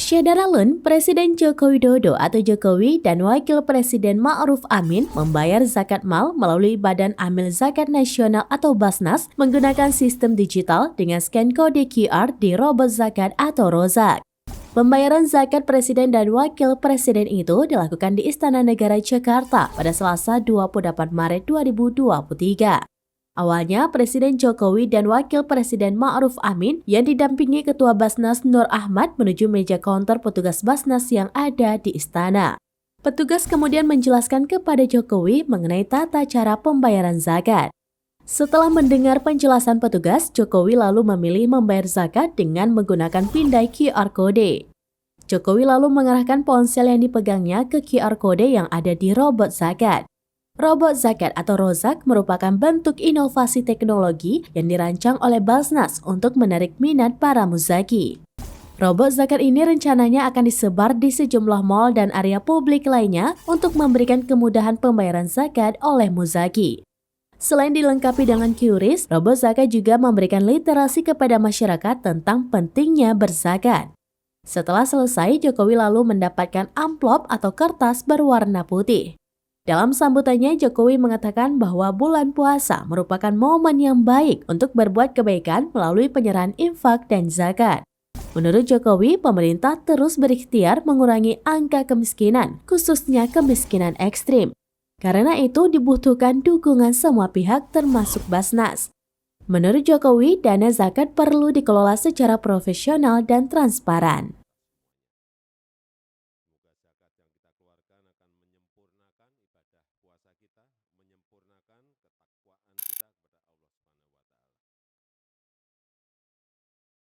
Pasca Daralun, Presiden Joko Widodo atau Jokowi dan Wakil Presiden Ma'ruf Amin membayar zakat mal melalui Badan Amil Zakat Nasional atau Basnas menggunakan sistem digital dengan scan kode QR di robot zakat atau Rozak. Pembayaran zakat Presiden dan Wakil Presiden itu dilakukan di Istana Negara Jakarta pada Selasa 28 Maret 2023. Awalnya, Presiden Jokowi dan Wakil Presiden Ma'ruf Amin yang didampingi Ketua Basnas Nur Ahmad menuju meja konter petugas Basnas yang ada di istana. Petugas kemudian menjelaskan kepada Jokowi mengenai tata cara pembayaran zakat. Setelah mendengar penjelasan petugas, Jokowi lalu memilih membayar zakat dengan menggunakan pindai QR Code. Jokowi lalu mengarahkan ponsel yang dipegangnya ke QR Code yang ada di robot zakat. Robot zakat atau Rozak merupakan bentuk inovasi teknologi yang dirancang oleh Basnas untuk menarik minat para muzaki. Robot zakat ini rencananya akan disebar di sejumlah mal dan area publik lainnya untuk memberikan kemudahan pembayaran zakat oleh muzaki. Selain dilengkapi dengan QRIS, robot zakat juga memberikan literasi kepada masyarakat tentang pentingnya berzakat. Setelah selesai, Jokowi lalu mendapatkan amplop atau kertas berwarna putih. Dalam sambutannya, Jokowi mengatakan bahwa bulan puasa merupakan momen yang baik untuk berbuat kebaikan melalui penyerahan infak dan zakat. Menurut Jokowi, pemerintah terus berikhtiar mengurangi angka kemiskinan, khususnya kemiskinan ekstrim. Karena itu dibutuhkan dukungan semua pihak termasuk Basnas. Menurut Jokowi, dana zakat perlu dikelola secara profesional dan transparan.